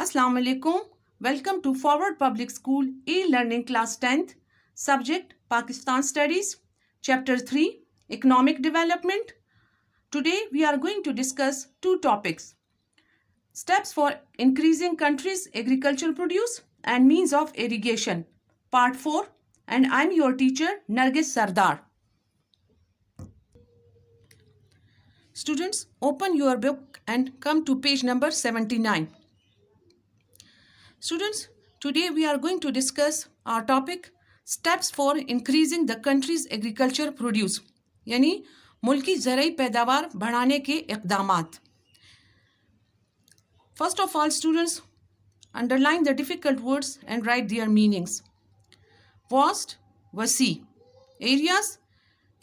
Assalamu alaikum. Welcome to Forward Public School e-learning class 10th. Subject Pakistan Studies. Chapter 3 Economic Development. Today we are going to discuss two topics. Steps for increasing country's agricultural produce and means of irrigation. Part 4. And I'm your teacher Nargis Sardar. Students, open your book and come to page number 79. Students, today we are going to discuss our topic steps for increasing the country's agriculture produce यानी मुल्की ज़राई पैदावार बढ़ाने के इक़दामात. First of all, students, underline the difficult words and write their meanings. Vast, वसी. Areas,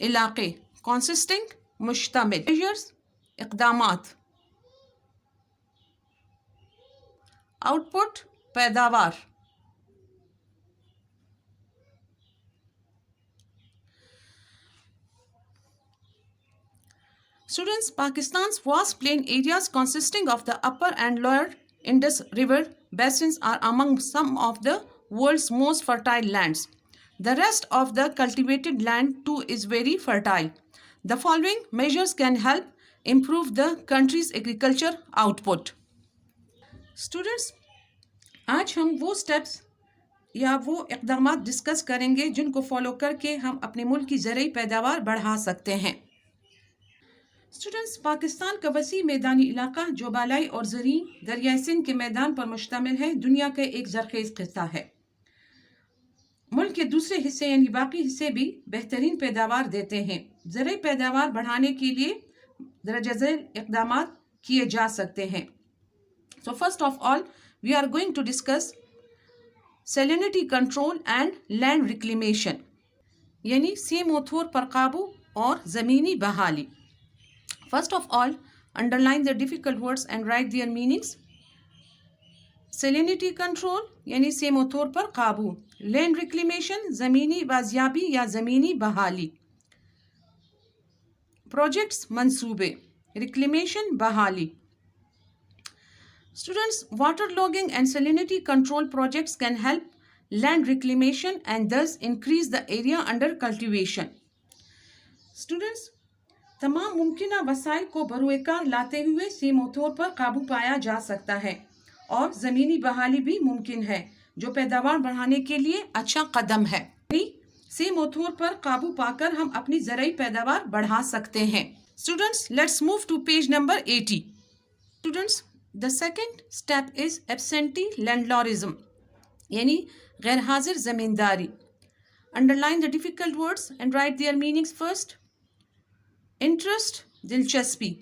इलाक़े. Consisting, मुश्तमिल. Measures, इक़दामात. Output, पैदावार. Students, Pakistan's vast plain areas consisting of the upper and lower Indus River basins are among some of the world's most fertile lands. The rest of the cultivated land too is very fertile. The following measures can help improve the country's agriculture output. Students, आज हम वो steps या वो इक़दामात discuss करेंगे जिनको follow करके हम अपने मुल्क की ज़राई पैदावार बढ़ा सकते हैं. स्टूडेंट्स, पाकिस्तान का वसी मैदानी इलाका जो बालाई और ज़रीन दरियाई सिंध के मैदान पर मुश्तमिल है, दुनिया का एक ज़रख़ेज़ खित्ता है. मुल्क के दूसरे हिस्से यानी बाकी हिस्से भी बेहतरीन पैदावार देते हैं. ज़राई पैदावार बढ़ाने के लिए दरजा ज़ैल इक़दामात किए जा सकते हैं. So first of all, we are going to discuss salinity control and land reclamation यानी सेमोथोर पर काबू और ज़मीनी बहाली. First of all, underline the difficult words and write their meanings. Salinity control यानी सेमोथोर पर काबू. Land reclamation ज़मीनी बाज़ियाबी या ज़मीनी बहाली. Projects मंसूबे. Reclamation बहाली. Students, waterlogging and salinity control projects can help land reclamation and thus increase the area under cultivation. Students, तमाम मुमकिना वसाइल को बरूएकार लाते हुए सेमोथोर पर काबू पाया जा सकता है और ज़मीनी बहाली भी मुमकिन है जो पैदावार बढ़ाने के लिए अच्छा कदम है. सेमोथोर पर काबू पाकर हम अपनी ज़राई पैदावार बढ़ा सकते हैं. Students, let's move to page number 80. Students, the second step is absentee landlordism यानी गैर हाजिर ज़मींदारी. Underline the difficult words and write their meanings first. Interest दिलचस्पी.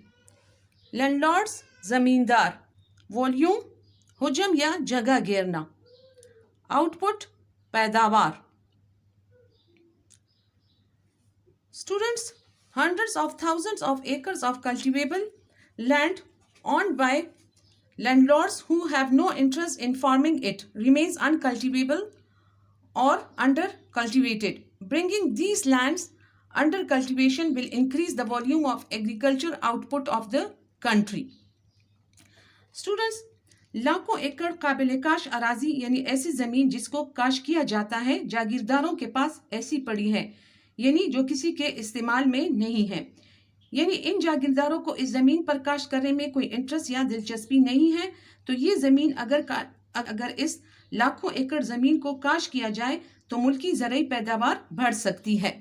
Landlords ज़मींदार. Volume हुजम या जगह घेरना. Output पैदावार. Students, hundreds of thousands of acres of cultivable land owned by landlords who have no interest in farming it remains uncultivable or under-cultivated. Bringing these lands under cultivation will increase the volume of agriculture output of the country. Students, लाखों एकड़ काबिल काश अराजी यानी ऐसी ज़मीन जिसको काश किया जाता है जागीरदारों के पास ऐसी पड़ी है यानी जो किसी के इस्तेमाल में नहीं है. यानी इन जागीरदारों को इस ज़मीन पर काश करने में कोई इंटरेस्ट या दिलचस्पी नहीं है, तो ये ज़मीन अगर इस लाखों एकड़ ज़मीन को काश किया जाए तो मुल्की ज़राई पैदावार बढ़ सकती है.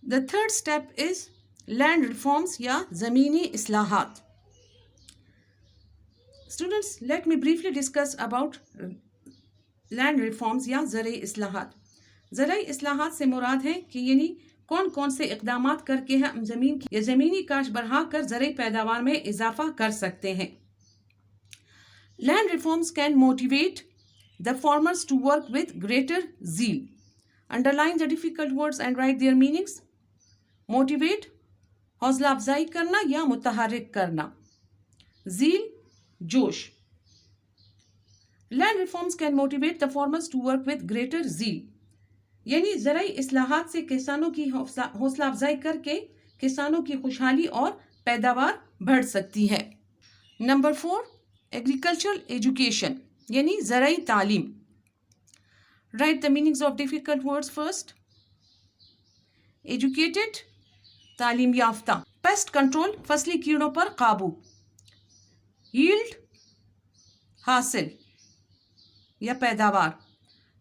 The third step is land reforms या ज़मीनी इस्लाहात. Students, let me briefly discuss about land reforms या ज़राई इस्लाहात. ज़राई इस्लाहात से मुराद है कि यानी कौन कौन से इक़दामात करके हम ज़मीन की या ज़मीनी काश बढ़ाकर ज़राई पैदावार में इजाफा कर सकते हैं. Land reforms can motivate the farmers to work with greater zeal. Underline the difficult words and write their meanings. Motivate हौसला अफजाई करना या मुतहर्रिक करना. Zeal जोश. Land reforms can motivate the farmers to work with greater zeal. यानी ज़राई इस्लाहात से किसानों की हौसला अफजाई करके किसानों की खुशहाली और पैदावार बढ़ सकती है. Number 4, एग्रीकल्चरल एजुकेशन यानी ज़राई तालीम. Right the meanings of difficult words first. Educated तालीम याफ्ता. पेस्ट कंट्रोल फसली कीड़ों पर काबू. यील्ड हासिल या पैदावार.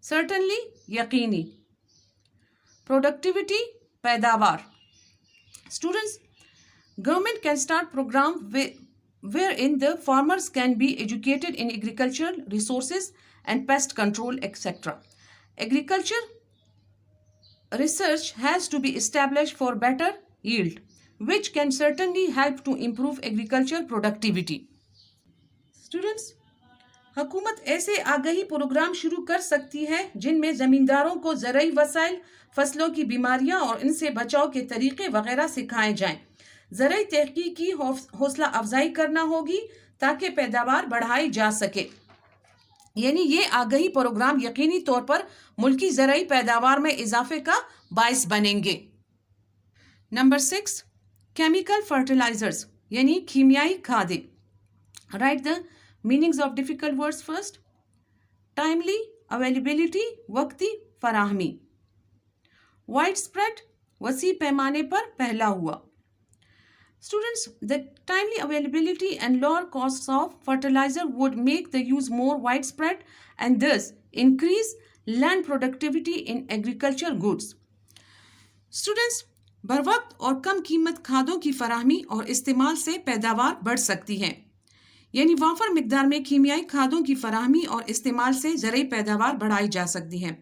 सर्टनली यकीनी. प्रोडक्टिविटी पैदावार. Students, government can start program wherein the farmers can be educated in agricultural resources and pest control, etc. Agriculture research has to be established for better yield, which can certainly help to improve agriculture productivity. Students, हुकूमत ऐसे आगाही programme शुरू कर सकती है जिनमें ज़मींदारों को ज़राई वसाइल, फसलों की बीमारियां और इनसे बचाव के तरीके वगैरह सिखाए जाएं. ज़राई तहकीक की हौसला अफजाई करना होगी ताकि पैदावार बढ़ाई जा सके. यानी ये आगाही प्रोग्राम यकीनी तौर पर मुल्की ज़राई पैदावार में इजाफे का बायस बनेंगे. नंबर 6, केमिकल फर्टिलाइजर्स यानी कीमियाई खादें. Write the meanings of difficult words first. Timely availability वक्ती फराहमी. वाइड स्प्रेड वसी पैमाने पर फैला हुआ. Students, the timely availability and lower costs of fertilizer would make the use more widespread and thus increase land productivity in agriculture goods. Students, बरवक्त और कम कीमत खादों की फराहमी और इस्तेमाल से पैदावार बढ़ सकती है. यानी वाफर मिकदार में कीमियाई खादों की फराहमी और इस्तेमाल से ज़राई पैदावार बढ़ाई जा सकती है.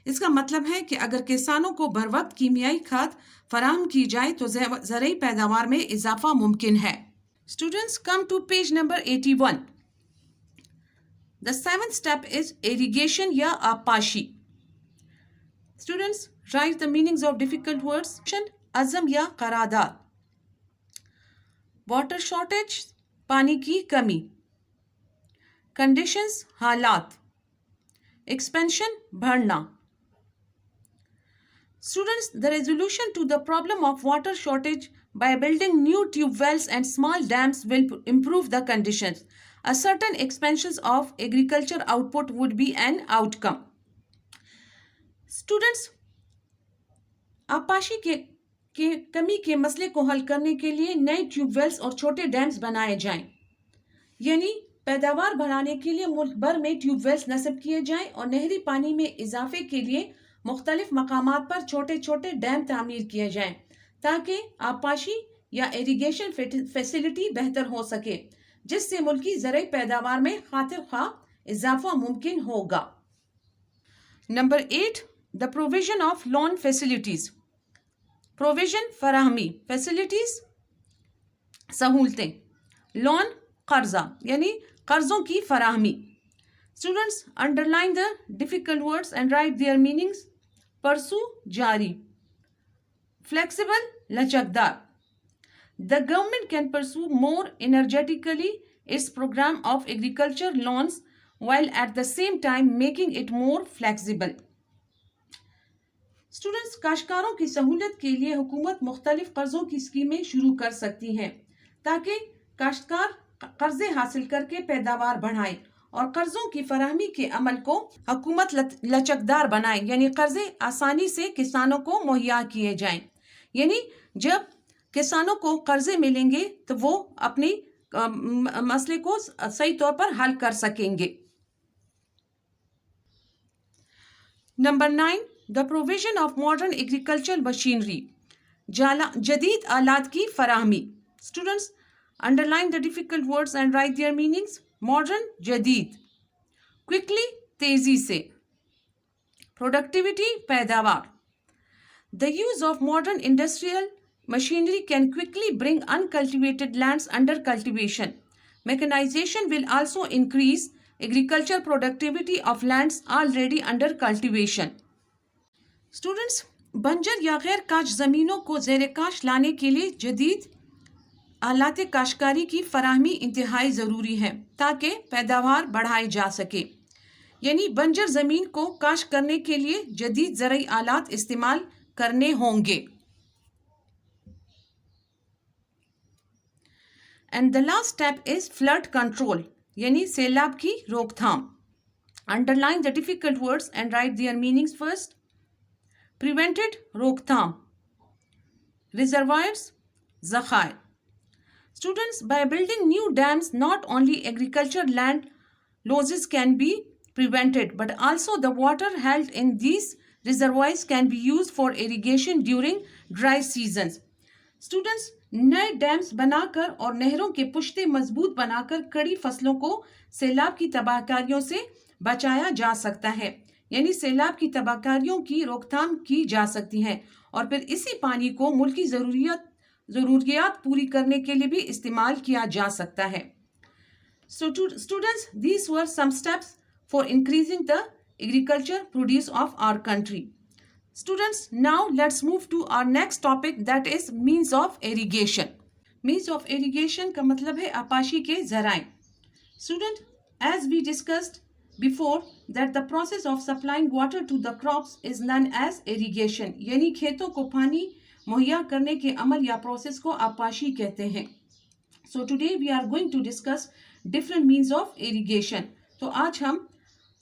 इसका मतलब है कि अगर किसानों को बर वक्त कीमियाई खाद फराहम की जाए तो ज़राई पैदावार में इजाफा मुमकिन है. Students, come to page number 81. The 7th step is irrigation या आपाशी. Students, write the meanings of difficult words. अज़म या करारदाद. वाटर शॉर्टेज पानी की कमी. कंडीशंस हालात. एक्सपेंशन बढ़ना. Students, the resolution to the problem of water shortage by building new tube wells and small dams will improve the conditions. A certain expansion of agriculture output would be an outcome. Students, आपाशी के कमी के मसले को हल करने के लिए नए ट्यूब वेल्स और छोटे डैम्स बनाए जाएं. यानी पैदावार बढ़ाने के लिए मुल्क भर में ट्यूब वेल्स नस्ब किए जाएं और नहरी पानी में इजाफे के लिए मुख्तलिफ मकामात पर छोटे छोटे डैम तामीर किए जाएं ताकि आपाशी या इरिगेशन फैसिलिटी बेहतर हो सके जिससे मुल्की ज़राई पैदावार में खातिर खा इजाफा मुमकिन होगा. Number 8, the provision of loan facilities. Provision फराहमी, फैसिलिटीज सहूलतें. लोन कर्जा यानी कर्जों की फराहमी. Students, underline the difficult words and write their meanings. परसू जारी. फ्लेक्सिबल लचकदार. The government can pursue more energetically its program of agriculture loans while at the same time making it more flexible. Students, काश्तकारों की सहूलत के लिए हुकूमत मुख्तलिफ कर्जों की स्कीमें शुरू कर सकती हैं ताकि काश्तकार कर्जे हासिल करके पैदावार बढ़ाएं और कर्जों की फराहमी के अमल को हुकूमत लचकदार बनाए. यानी कर्जे आसानी से किसानों को मुहैया किए जाएं. यानी जब किसानों को कर्जे मिलेंगे तो वो अपनी मसले को सही तौर पर हल कर सकेंगे. Number 9, the provision of modern agriculture machinery. जदीद आलात की फराहमी. Students, underline the difficult words and write their meanings. Modern जदीद. क्विकली तेजी से. प्रोडक्टिविटी पैदावार. The use of modern industrial machinery can quickly bring uncultivated lands under cultivation. Mechanization will also increase agriculture productivity of lands already under cultivation. Students, बंजर या गैर काश ज़मीनों को ज़ेर काश लाने के लिए जदीद आलात काश्तकारी की फराहमी इंतहाई ज़रूरी है ताकि पैदावार बढ़ाई जा सके. यानी बंजर ज़मीन को काश करने के लिए जदीद ज़राई आलात इस्तेमाल करने होंगे. And the last step is flood control यानी सैलाब की रोकथाम। Underline the difficult words and write their meanings first. Prevented रोकथाम, reservoirs, zakhir. Students, by building new dams, not only agriculture land losses can be prevented, but also the water held in these reservoirs can be used for irrigation during dry seasons. Students, नए dams बनाकर और नहरों के पुश्ते मजबूत बनाकर कड़ी फसलों को सैलाब की तबाहकारियों से बचाया जा सकता है। यानी सैलाब की तबाहकारियों की रोकथाम की जा सकती है और फिर इसी पानी को मुल्क की ज़रूरियात पूरी करने के लिए भी इस्तेमाल किया जा सकता है। So students, these were some steps for increasing the agriculture produce of our country. Students, now let's move to our next topic, that is means of irrigation. Means of irrigation का मतलब है आपाशी के ज़राए। Student, as we discussed before that the process of supplying water to the crops is known as irrigation, यानी खेतों को पानी मुहैया करने के अमल या प्रोसेस को आपाशी कहते हैं। So today we are going to discuss different means of irrigation. तो आज हम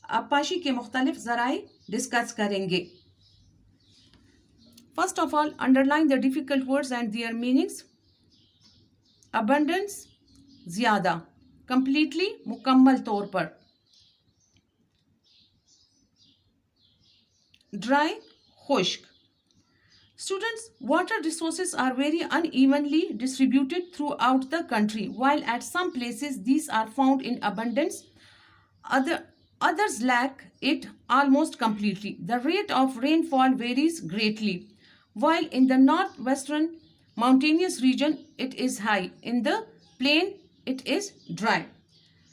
आपाशी के मुख्तलिफ ज़राए डिस्कस करेंगे। First of all, underline the difficult words and their meanings. Abundance, ज़्यादा, completely, मुकम्मल तौर पर। Dry, खुश्क। Students, water resources are very unevenly distributed throughout the country. While at some places these are found in abundance, others lack it almost completely. The rate of rainfall varies greatly. While in the northwestern mountainous region it is high, in the plain it is dry.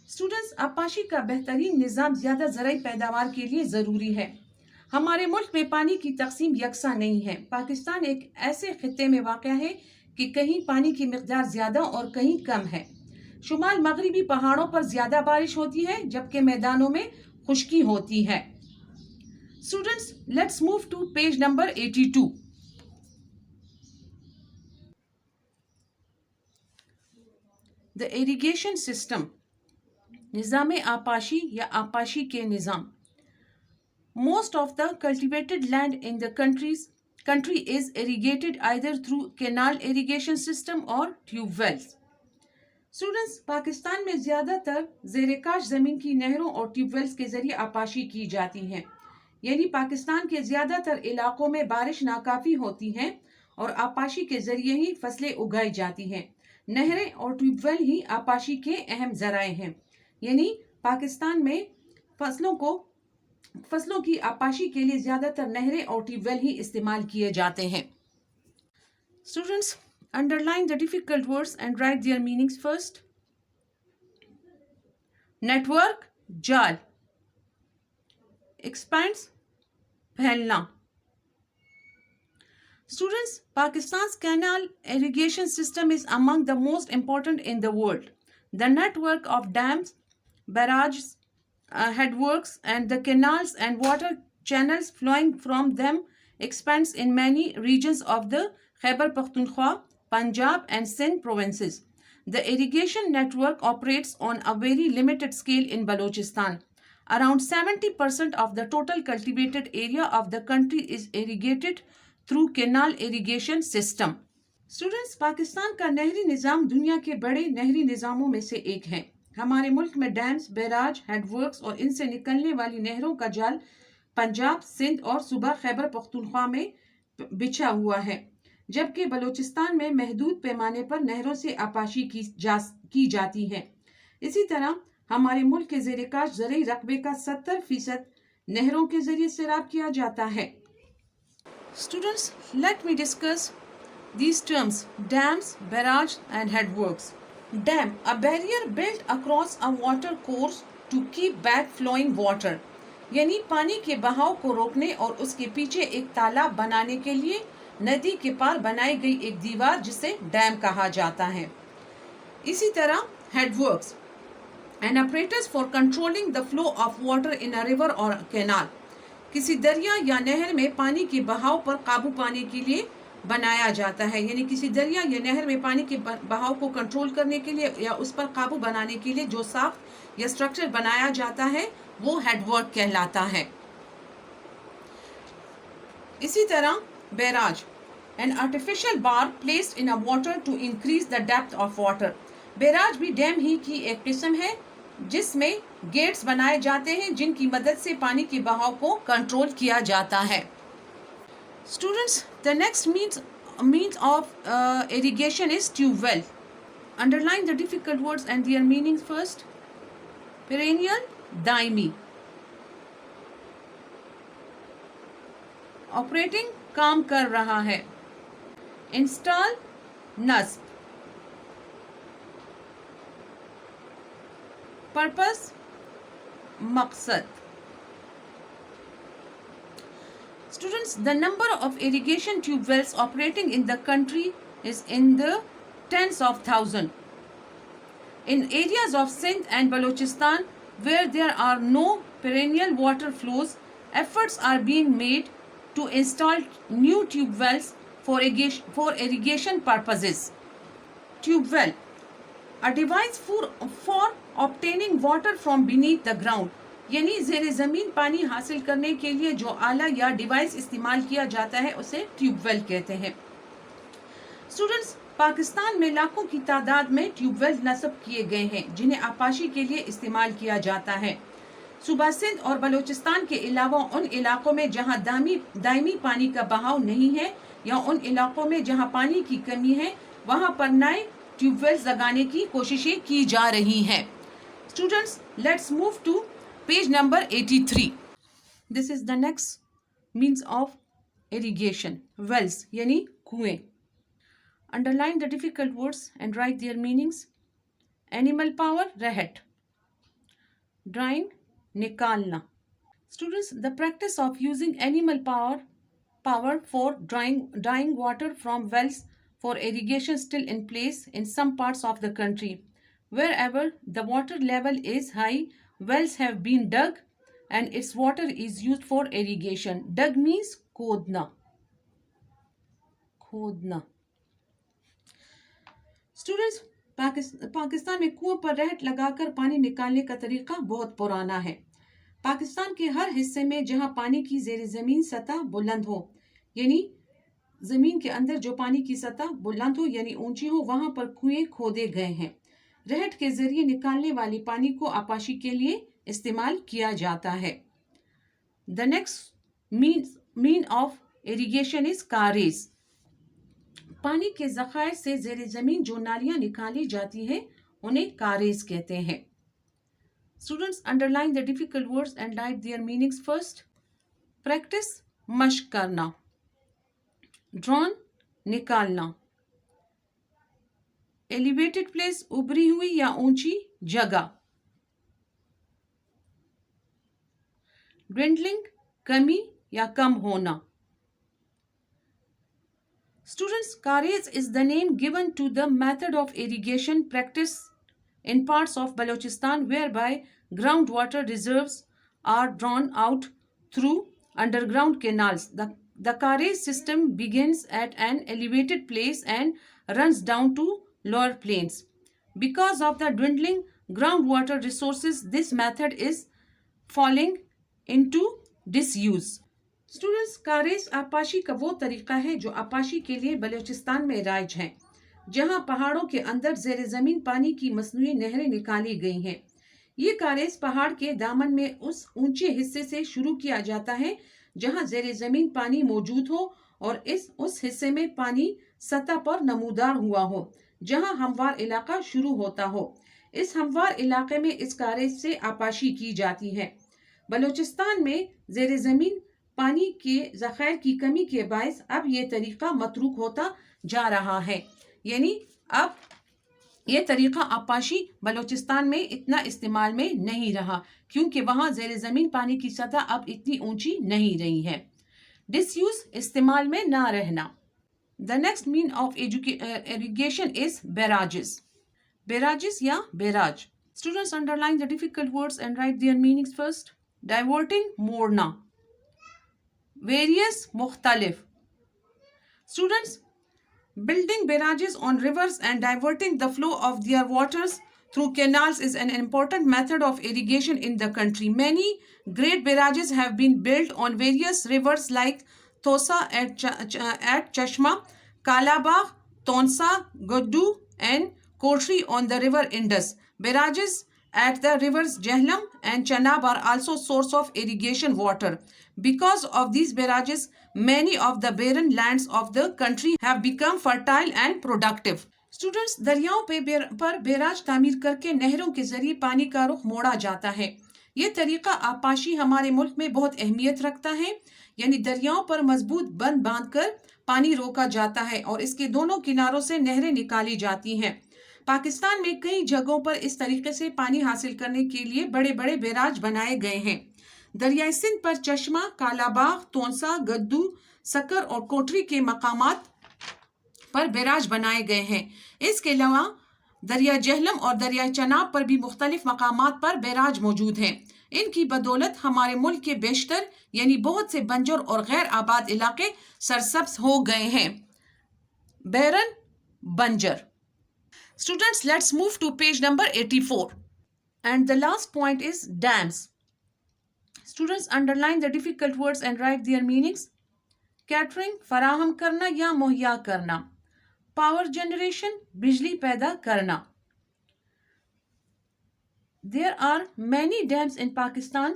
Students, आपाशी का बेहतरीन निज़ाम ज़्यादा ज़राई पैदावार के लिए ज़रूरी है। हमारे मुल्क में पानी की तकसीम यकसा नहीं है। पाकिस्तान एक ऐसे खित्ते में वाक़ है कि कहीं पानी की मिक़दार ज़्यादा और कहीं कम है। शुमाल मगरिबी पहाड़ों पर ज़्यादा बारिश होती है जबकि मैदानों में खुश्की होती है। Students, let's move to page number 82. The irrigation system, निज़ाम आपाशी या आपाशी के निज़ाम। Most of the cultivated land in the country is irrigated either through canal irrigation system or tube wells. Students, Pakistan में ज़्यादातर ज़ेर-ए-काश ज़मीन की नहरों और ट्यूबवेल्स के ज़रिए आपाशी की जाती हैं। यानी पाकिस्तान के ज़्यादातर इलाकों में बारिश नाकाफ़ी होती है और आपाशी के ज़रिए ही फसलें उगाई जाती हैं। नहरें और ट्यूबवेल ही आपाशी के अहम ज़राए हैं। यानी पाकिस्तान में फसलों की आपाशी के लिए ज़्यादातर नहरें और ट्यूबवेल ही इस्तेमाल किए जाते हैं। Students, underline the difficult words and write their meanings first. Network, जाल। Expands, फैलना। Students, Pakistan's canal irrigation system is among the most important in the world. The network of dams, barrages, headworks, and the canals and water channels flowing from them expands in many regions of the Khyber Pakhtunkhwa, Punjab, and Sindh provinces. The irrigation network operates on a very limited scale in Balochistan. Around 70% of the total cultivated area of the country is irrigated through canal irrigation system. Students, Pakistan का नहरी निज़ाम दुनिया के बड़े नहरी निज़ामों में से एक है। हमारे मुल्क में डैम्स, बैराज, हेडवर्क्स और इनसे निकलने वाली नहरों का जाल पंजाब, सिंध और सूबा खैबर पख्तूनख्वा में बिछा हुआ है, जबकि बलूचिस्तान में महदूद पैमाने पर नहरों से आपाशी की जाती है। इसी तरह हमारे मुल्क के ज़ेर-ए-काश ज़रई रकबे का 70% नहरों के ज़रिए सैराब किया जाता है। Students, let me discuss these terms: dams, barrage, and headworks. Dam, a barrier built across a water course to keep back flowing water. यानी पानी के बहाव को रोकने और उसके पीछे एक तालाब बनाने के लिए नदी के पार बनाई गई एक दीवार जिसे डैम कहा जाता है। इसी तरह headworks, an apparatus for controlling the flow of water in a river or a canal. किसी दरिया या नहर में पानी के बहाव पर काबू पाने के लिए बनाया जाता है। यानी किसी दरिया या नहर में पानी के बहाव को कंट्रोल करने के लिए या उस पर काबू बनाने के लिए जो साफ या स्ट्रक्चर बनाया जाता है वो हेडवर्क कहलाता है। इसी तरह barrage, an artificial bar placed in a water to increase the depth of water. Barrage भी डैम ही की एक किस्म है जिसमें गेट्स बनाए जाते हैं जिनकी मदद से पानी के बहाव को कंट्रोल किया जाता है। Students, the next means of irrigation is tube well. Underline the difficult words and their meanings first. Perennial, Daimi. Operating, काम कर रहा है। इंस्टॉल, नस्ब। पर्पस, मकसद। Students, the number of irrigation tube wells operating in the country is in the tens of thousands. In areas of Sindh and Balochistan where there are no perennial water flows, efforts are being made to install new tube wells for irrigation purposes. Tube well, a device for obtaining water from beneath the ground. यानी ज़ेरे ज़मीन पानी हासिल करने के लिए जो आला या डिवाइस इस्तेमाल किया जाता है उसे ट्यूबवेल कहते हैं। स्टूडेंट्स, पाकिस्तान में लाखों की तादाद में ट्यूबवेल नस्ब किए गए हैं जिन्हें आपाशी के लिए इस्तेमाल किया जाता है। सूबा सिंध और बलूचिस्तान के अलावा उन इलाकों में जहां दायमी पानी का बहाव नहीं है या उन इलाकों में जहां पानी की कमी है वहां पर नए ट्यूबवेल लगाने की कोशिशें की जा रही हैं। Students, let's move to page number 83. This is the next means of irrigation. Wells यानी कुएं। Underline the difficult words and write their meanings. Animal power, रहट। Drying, निकालना। Students, the practice of using animal power for drying water from wells for irrigation still in place in some parts of the country. Wherever the water level is high, wells have been dug and its water is used for irrigation. Dug means खोदना। Students, Pakistan में कुओं पर रहट लगाकर पानी निकालने का तरीका बहुत पुराना है। पाकिस्तान के हर हिस्से में जहां पानी की ज़ेरे ज़मीन सतह बुलंद हो, यानी ज़मीन के अंदर जो पानी की सतह बुलंद हो यानी ऊंची हो, वहां पर कुएं खोदे गए हैं। रहट के जरिए निकालने वाली पानी को आपाशी के लिए इस्तेमाल किया जाता है। The next mean of irrigation is कारेज। पानी के जखायर से ज़ेरे ज़मीन जो नालियां निकाली जाती हैं उन्हें कारेज कहते हैं। Students, underline the difficult words and write their meanings first. Practice, मश्क करना। ड्रॉन, निकालना। एलिवेटेड प्लेस, उभरी हुई या ऊंची जगह। ड्विंडलिंग, कमी या कम होना। Students, Kares is the name given to the method of irrigation practiced in parts of Balochistan whereby groundwater reserves are drawn out through underground canals. The Kares system begins at an elevated place and runs down to lower plains. Because of the dwindling groundwater resources, this method is falling into disuse. Students, कारेज आपाशी का वो तरीका है जो आपाशी के लिए बलूचिस्तान में राइज है, जहां पहाड़ों के अंदर ज़ेरे ज़मीन पानी की मसनूई नहरें निकाली गई हैं। ये कारेज पहाड़ के दामन में उस ऊंचे हिस्से से शुरू किया जाता है जहां ज़ेरे ज़मीन पानी मौजूद हो और उस हिस्से में पानी सतह पर नमूदार हुआ हो जहां हमवार इलाका शुरू होता हो। इस हमवार इलाके में इस कारेज से आपाशी की जाती है। बलूचिस्तान में ज़ेरे ज़मीन पानी के ज़खायर की कमी के बायस अब ये तरीका मतरूक होता जा रहा है, यानी अब ये तरीका आपाशी बलूचिस्तान में इतना इस्तेमाल में नहीं रहा क्योंकि वहाँ ज़ेरे ज़मीन पानी की सतह अब इतनी ऊंची नहीं रही है। डिसयूज, इस्तेमाल में ना रहना। The next mean of irrigation is barrages. Barrages या barrage. Students, underline the difficult words and write their meanings first. Diverting, मोड़ना। Various, मुख्तलिफ। Students, building barrages on rivers and diverting the flow of their waters through canals is an important method of irrigation in the country. Many great barrages have been built on various rivers like Tosa at Chashma, Kalabagh, Tonsa, Goddu, and Kotri on the river Indus. Barrages at the rivers Jhelum and Chenab are also source of irrigation water. Because of these barrages, many of the barren lands of the country have become fertile and productive. Students, दरियाओं पर barrage तामीर करके नहरों के जरिए पानी का रुख मोड़ा जाता है। ये तरीका आपाशी हमारे मुल्क में बहुत अहमियत रखता है, यानी दरियाओं पर मजबूत बंद बांधकर पानी रोका जाता है और इसके दोनों किनारों से नहरें निकाली जाती हैं। पाकिस्तान में कई जगहों पर इस तरीके से पानी हासिल करने के लिए बड़े बड़े बैराज बनाए गए हैं। दरियाई सिंध पर चश्मा, कालाबाग, तोंसा, गद्दू, सक्कर और कोटरी के मकामात पर बैराज बनाए गए हैं। इसके अलावा दरिया जहलम और दरिया चनाब पर भी मुख्तलिफ मकामात पर बैराज मौजूद हैं। इनकी बदौलत हमारे मुल्क के बेशतर यानी बहुत से बंजर और गैर आबाद इलाके सरसब्ज हो गए हैं। बैरन बंजर। Students, let's move to page number 84. And the last point is dams. Students, underline the difficult words and write their meanings. Catering, फराहम करना या मुहैया करना. Power generation, बिजली पैदा करना. There are many dams in Pakistan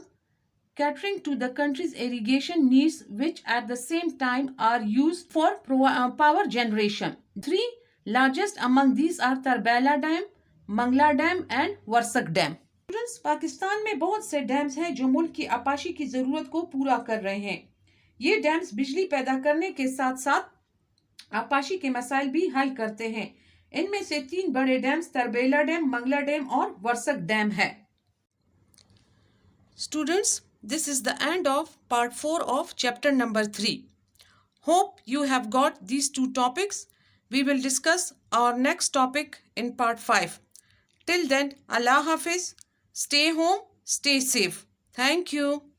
catering to the country's irrigation needs, which at the same time are used for power generation. 3 largest among these are Tarbela Dam, Mangla Dam and Warsak Dam. Students, Pakistan में बहुत से dams हैं जो मुल्क की आपाशी की जरूरत को पूरा कर रहे हैं। ये डैम्स बिजली पैदा करने के साथ साथ आपाशी के मसाइल भी हल करते हैं। इनमें से 3 बड़े dams Tarbela dam, Mangla dam और वर्सक डैम है। Students, this is the end of part 4 of chapter number 3. Hope you have got these 2 topics. We will discuss our next topic in part 5. Till then, Allah Hafiz. Stay home, stay safe. Thank you.